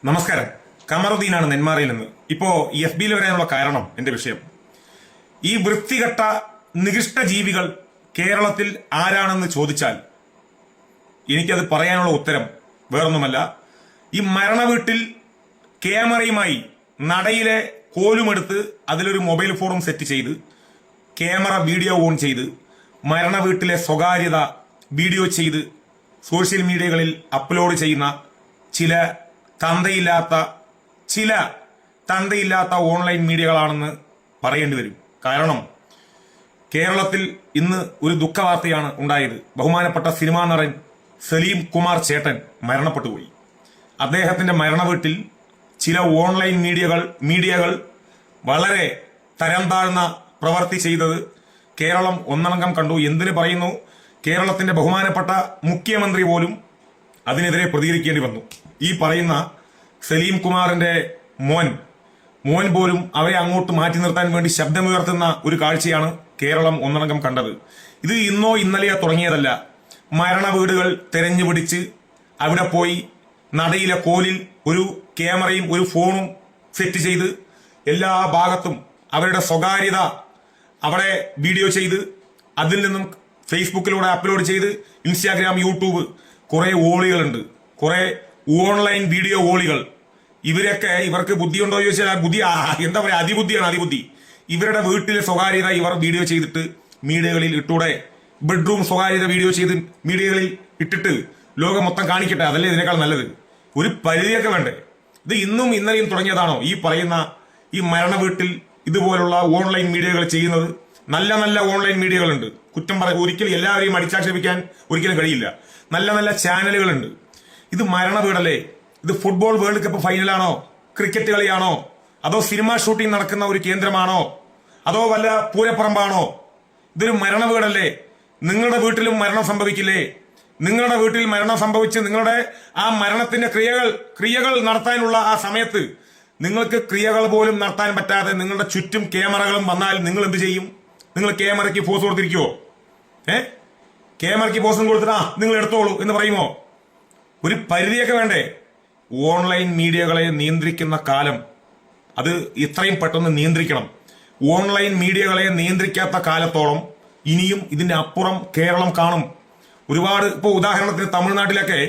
നമസ്കാരം. കമറുദ്ദീനാണ് നെന്മാറയിൽ നിന്ന്. ഇപ്പോ എഫ് ബിയിൽ വരാനുള്ള കാരണം എന്റെ വിഷയം, ഈ വൃത്തികെട്ട നികൃഷ്ട ജീവികൾ കേരളത്തിൽ ആരാണെന്ന് ചോദിച്ചാൽ എനിക്കത് പറയാനുള്ള ഉത്തരം വേറൊന്നുമല്ല, ഈ മരണ വീട്ടിൽ ക്യാമറയുമായി നടയിലെ കോലുമെടുത്ത് അതിലൊരു മൊബൈൽ ഫോണും സെറ്റ് ചെയ്ത് ക്യാമറ വീഡിയോ ഓൺ ചെയ്ത് മരണ വീട്ടിലെ സ്വകാര്യത വീഡിയോ ചെയ്ത് സോഷ്യൽ മീഡിയകളിൽ അപ്ലോഡ് ചെയ്യുന്ന ചില തന്തയില്ലാത്ത ഓൺലൈൻ മീഡിയകളാണെന്ന് പറയേണ്ടി വരും. കാരണം കേരളത്തിൽ ഇന്ന് ഒരു ദുഃഖവാർത്തയാണ് ഉണ്ടായത്. ബഹുമാനപ്പെട്ട സിനിമാ നടൻ സലീം കുമാർ ചേട്ടൻ മരണപ്പെട്ടുപോയി. അദ്ദേഹത്തിന്റെ മരണ വീട്ടിൽ ചില ഓൺലൈൻ മീഡിയകൾ വളരെ തരം താഴ്ന്ന പ്രവൃത്തി ചെയ്തത് കേരളം ഒന്നടങ്കം കണ്ടു. എന്തിനു പറയുന്നു, കേരളത്തിന്റെ ബഹുമാനപ്പെട്ട മുഖ്യമന്ത്രി പോലും അതിനെതിരെ പ്രതികരിക്കേണ്ടി വന്നു. ഈ പറയുന്ന സലീം കുമാറിന്റെ മോൻ പോലും അവരെ അങ്ങോട്ട് മാറ്റി നിർത്താൻ വേണ്ടി ശബ്ദമുയർത്തുന്ന ഒരു കാഴ്ചയാണ് കേരളം ഒന്നടങ്കം കണ്ടത്. ഇത് ഇന്നോ ഇന്നലെയോ തുടങ്ങിയതല്ല. മരണ വീടുകൾ തെരഞ്ഞുപിടിച്ച് അവിടെ പോയി നടയിലെ കോലിൽ ഒരു ക്യാമറയും ഒരു ഫോണും സെറ്റ് ചെയ്ത് എല്ലാ ഭാഗത്തും അവരുടെ സ്വകാര്യത അവിടെ വീഡിയോ ചെയ്ത് അതിൽ നിന്നും ഫേസ്ബുക്കിലൂടെ അപ്ലോഡ് ചെയ്ത് ഇൻസ്റ്റാഗ്രാം, യൂട്യൂബ് കുറെ ഓളികളുണ്ട്, കുറെ ഓൺലൈൻ വീഡിയോ ഓളികൾ. ഇവർക്ക് ബുദ്ധിയുണ്ടോ ചോദിച്ചാൽ എന്താ പറയാ, അതിബുദ്ധി. ഇവരുടെ വീട്ടിലെ സ്വകാര്യത ഇവർ വീഡിയോ ചെയ്തിട്ട് മീഡിയകളിൽ ഇട്ടൂടെ? ബെഡ്റൂം സ്വകാര്യത വീഡിയോ ചെയ്ത് മീഡിയകളിൽ ഇട്ടിട്ട് ലോകം മൊത്തം കാണിക്കട്ടെ, അതല്ലേ ഇതിനേക്കാൾ നല്ലത്? ഒരു പരിധിയൊക്കെ വേണ്ടേ? ഇത് ഇന്നും ഇന്നലെയും തുടങ്ങിയതാണോ ഈ പറയുന്ന ഈ മരണ വീട്ടിൽ ഇതുപോലുള്ള ഓൺലൈൻ മീഡിയകൾ ചെയ്യുന്നത്? നല്ല ഓൺലൈൻ മീഡിയകളുണ്ട്, കുറ്റം ഒരിക്കലും എല്ലാവരെയും അടിച്ചാക്ഷേപിക്കാൻ ഒരിക്കലും കഴിയില്ല. നല്ല ചാനലുകളുണ്ട്. ഇത് മരണ വീടല്ലേ? ഇത് ഫുട്ബോൾ വേൾഡ് കപ്പ് ഫൈനലാണോ? ക്രിക്കറ്റ് കളിയാണോ? അതോ സിനിമ ഷൂട്ടിംഗ് നടക്കുന്ന ഒരു കേന്ദ്രമാണോ? അതോ വല്ല പൂരപ്പറമ്പാണോ? ഇതൊരു മരണ വീടല്ലേ? നിങ്ങളുടെ വീട്ടിലും മരണം സംഭവിക്കില്ലേ? നിങ്ങളുടെ വീട്ടിൽ മരണം സംഭവിച്ച് നിങ്ങളുടെ ആ മരണത്തിന്റെ ക്രിയകൾ നടത്താനുള്ള ആ സമയത്ത് നിങ്ങൾക്ക് ക്രിയകൾ പോലും നടത്താൻ പറ്റാതെ നിങ്ങളുടെ ചുറ്റും ക്യാമറകളും വന്നാൽ നിങ്ങൾ എന്ത് ചെയ്യും? നിങ്ങൾ ക്യാമറയ്ക്ക് പോസ് കൊടുത്തിരിക്കുവോ? ക്യാമറയ്ക്ക് പോസും കൊടുത്തിട്ടാ നിങ്ങൾ എടുത്തോളൂ എന്ന് പറയുമോ? ഒരു പരിധിയൊക്കെ വേണ്ടേ? ഓൺലൈൻ മീഡിയകളെ നിയന്ത്രിക്കുന്ന കാലം അത് ഇത്രയും പെട്ടെന്ന് നിയന്ത്രിക്കണം. ഓൺലൈൻ മീഡിയകളെ നിയന്ത്രിക്കാത്ത കാലത്തോളം ഇനിയും ഇതിന്റെ അപ്പുറം കേരളം കാണും. ഒരുപാട് ഇപ്പോൾ ഉദാഹരണത്തിന് തമിഴ്നാട്ടിലൊക്കെ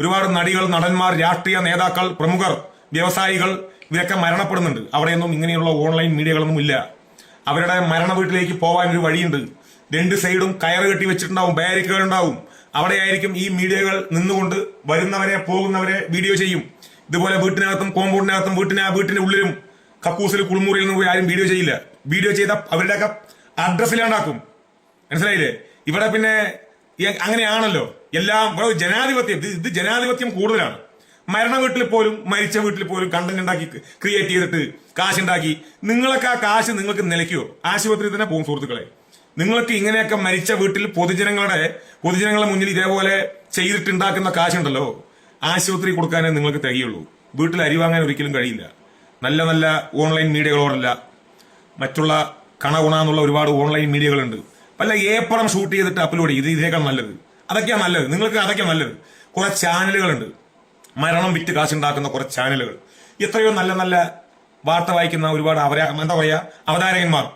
ഒരുപാട് നടികൾ, നടന്മാർ, രാഷ്ട്രീയ നേതാക്കൾ, പ്രമുഖർ, വ്യവസായികൾ ഇവരൊക്കെ മരണപ്പെടുന്നുണ്ട്. അവിടെയൊന്നും ഇങ്ങനെയുള്ള ഓൺലൈൻ മീഡിയകളൊന്നും ഇല്ല. അവരുടെ മരണ വീട്ടിലേക്ക് പോകാൻ ഒരു വഴിയുണ്ട്. രണ്ട് സൈഡും കയറ് കെട്ടി വെച്ചിട്ടുണ്ടാവും, ബാരിക്കേഡ് ഉണ്ടാവും. അവിടെയായിരിക്കും ഈ മീഡിയകൾ നിന്നുകൊണ്ട് വരുന്നവരെ പോകുന്നവരെ വീഡിയോ ചെയ്യും. ഇതുപോലെ വീട്ടിനകത്തും കോമ്പൗണ്ടിനകത്തും വീട്ടിന്റെ ഉള്ളിലും കക്കൂസിൽ കുളിമുറിയിൽ നിന്ന് പോയി ആരും വീഡിയോ ചെയ്യില്ല. വീഡിയോ ചെയ്ത അവരുടെയൊക്കെ അഡ്രസ്സിലാണ്ടാക്കും. മനസ്സിലായില്ലേ? ഇവിടെ പിന്നെ അങ്ങനെയാണല്ലോ എല്ലാം. ഇത് ജനാധിപത്യം കൂടുതലാണ്. മരണ വീട്ടിൽ പോലും മരിച്ച വീട്ടിൽ പോലും കണ്ടന്റ് ഉണ്ടാക്കി ക്രിയേറ്റ് ചെയ്തിട്ട് കാശുണ്ടാക്കി നിങ്ങളൊക്കെ ആ കാശ് നിങ്ങൾക്ക് നിലയ്ക്കുമോ? ആശുപത്രിയിൽ തന്നെ പോകും സുഹൃത്തുക്കളെ. നിങ്ങൾക്ക് ഇങ്ങനെയൊക്കെ മരിച്ച വീട്ടിൽ പൊതുജനങ്ങളുടെ മുന്നിൽ ഇതേപോലെ ചെയ്തിട്ടുണ്ടാക്കുന്ന കാശുണ്ടല്ലോ, ആശുപത്രി കൊടുക്കാനേ നിങ്ങൾക്ക് തികയുള്ളൂ. വീട്ടിൽ അരി വാങ്ങാൻ ഒരിക്കലും കഴിയില്ല. നല്ല ഓൺലൈൻ മീഡിയകളോടല്ല, മറ്റുള്ള കണകുണാന്നുള്ള ഒരുപാട് ഓൺലൈൻ മീഡിയകളുണ്ട്. വല്ല ഏപ്പറം ഷൂട്ട് ചെയ്തിട്ട് അപ്ലോഡ് ചെയ്ത് ഇതിനേക്കാൾ നല്ലത് അതൊക്കെയാണ് നല്ലത്. നിങ്ങൾക്ക് അതൊക്കെയാണ് നല്ലത്. കുറെ ചാനലുകളുണ്ട്, മരണം വിറ്റ് കാശുണ്ടാക്കുന്ന കുറെ ചാനലുകൾ. എത്രയോ നല്ല വാർത്ത വായിക്കുന്ന ഒരുപാട് അവതാരകന്മാർ,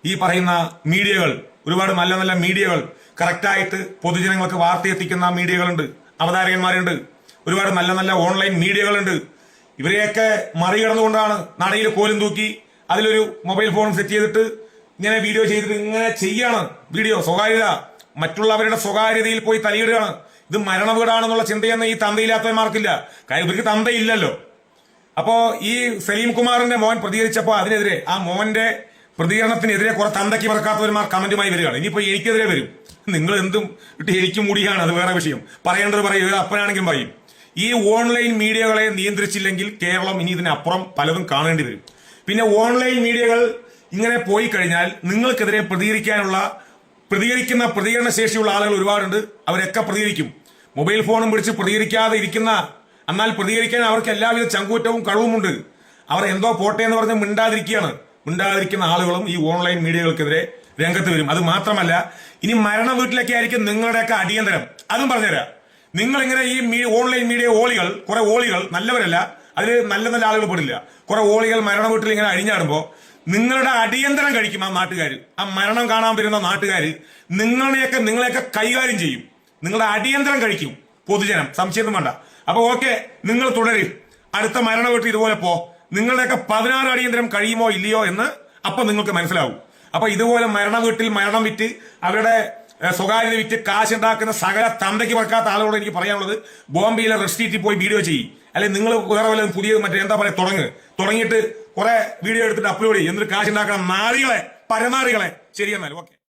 ഈ പറയുന്ന മീഡിയകൾ, ഒരുപാട് നല്ല മീഡിയകൾ, കറക്റ്റായിട്ട് പൊതുജനങ്ങൾക്ക് വാർത്ത എത്തിക്കുന്ന മീഡിയകളുണ്ട്, അവതാരകന്മാരുണ്ട്. ഒരുപാട് നല്ല ഓൺലൈൻ മീഡിയകളുണ്ട്. ഇവരെയൊക്കെ മറികടന്നുകൊണ്ടാണ് നടയിൽ കോലും തൂക്കി അതിലൊരു മൊബൈൽ ഫോൺ സെറ്റ് ചെയ്തിട്ട് ഇങ്ങനെ വീഡിയോ ചെയ്തിട്ട് ഇങ്ങനെ ചെയ്യാണ്. വീഡിയോ സ്വകാര്യത, മറ്റുള്ളവരുടെ സ്വകാര്യതയിൽ പോയി തലയിടുകയാണ്. ഇത് മരണ വീടാണെന്നുള്ള ചിന്തയെന്ന് ഈ തന്തയില്ലാത്തവന്മാർക്കില്ല. കാര്യം ഇവർക്ക് തന്തയില്ലല്ലോ. അപ്പോ ഈ സലീം കുമാറിന്റെ മോൻ പ്രതികരിച്ചപ്പോ അതിനെതിരെ, ആ മോന്റെ പ്രതികരണത്തിനെതിരെ കുറെ തന്തയ്ക്ക് പറക്കാത്തവന്മാർ കമന്റുമായി വരികയാണ്. ഇനിയിപ്പോ എനിക്കെതിരെ വരും. നിങ്ങൾ എന്തും ഇട്ട് എനിക്ക് മൂടിയാണ്, അത് വേറെ വിഷയം. പറയേണ്ടത് പറയും, അപ്പനാണെങ്കിലും പറയും. ഈ ഓൺലൈൻ മീഡിയകളെ നിയന്ത്രിച്ചില്ലെങ്കിൽ കേരളം ഇനി ഇതിനപ്പുറം പലതും കാണേണ്ടി വരും. പിന്നെ ഓൺലൈൻ മീഡിയകൾ ഇങ്ങനെ പോയി കഴിഞ്ഞാൽ നിങ്ങൾക്കെതിരെ പ്രതികരിക്കുന്ന പ്രതികരണ ശേഷിയുള്ള ആളുകൾ ഒരുപാടുണ്ട്. അവരൊക്കെ പ്രതികരിക്കും. മൊബൈൽ ഫോണും പിടിച്ച് പ്രതികരിക്കാതെ ഇരിക്കുന്ന, എന്നാൽ പ്രതികരിക്കാൻ അവർക്ക് എല്ലാവിധ ചങ്കൂറ്റവും കഴിവുമുണ്ട്. അവർ എന്തോ പോട്ടെ എന്ന് പറഞ്ഞ് മിണ്ടാതിരിക്കുന്ന ആളുകളും ഈ ഓൺലൈൻ മീഡിയകൾക്കെതിരെ രംഗത്ത് വരും. അത് മാത്രമല്ല, ഇനി മരണ വീട്ടിലൊക്കെ ആയിരിക്കും നിങ്ങളുടെയൊക്കെ അടിയന്തരം. അതും പറഞ്ഞുതരാം. നിങ്ങൾ ഇങ്ങനെ ഈ ഓൺലൈൻ മീഡിയ കുറെ ഓളികൾ, നല്ലവരല്ല, അതിൽ നല്ല നല്ല ആളുകൾ പെടില്ല. കുറെ ഓളികൾ മരണ വീട്ടിൽ ഇങ്ങനെ അഴിഞ്ഞാടുമ്പോ നിങ്ങളുടെ അടിയന്തരം കഴിക്കും ആ നാട്ടുകാർ, ആ മരണം കാണാൻ വരുന്ന നാട്ടുകാർ നിങ്ങളെയൊക്കെ കൈകാര്യം ചെയ്യും. നിങ്ങളുടെ അടിയന്തരം കഴിക്കും പൊതുജനം, സംശയമൊന്നും വേണ്ട. അപ്പൊ ഓക്കെ, നിങ്ങൾ തുടരും, അടുത്ത മരണ വീട്ടിൽ ഇതുപോലെ പോ, നിങ്ങളുടെയൊക്കെ 16 അടിയന്തരം കഴിയുമോ ഇല്ലയോ എന്ന് അപ്പൊ നിങ്ങൾക്ക് മനസ്സിലാവും. അപ്പൊ ഇതുപോലെ മരണ വീട്ടിൽ മരണം വിറ്റ് അവരുടെ സ്വകാര്യത വിറ്റ് കാശുണ്ടാക്കുന്ന സകല തന്തയ്ക്ക് വെക്കാത്ത ആളുകളോട് എനിക്ക് പറയാനുള്ളത്, ബോംബെയിലെ റെസ്റ്റിറ്റിൽ പോയി വീഡിയോ ചെയ്യും. അല്ലെങ്കിൽ നിങ്ങൾ വേറെ വല്ലതും പുതിയ മറ്റേ എന്താ പറയാ തുടങ്ങിയിട്ട് കുറെ വീഡിയോ എടുത്തിട്ട് അപ്ലോഡ് ചെയ്യും, എന്നിട്ട് കാശുണ്ടാക്കണം നാറികളെ, പരനാറികളെ. ശരിയെന്നാൽ ഓക്കെ.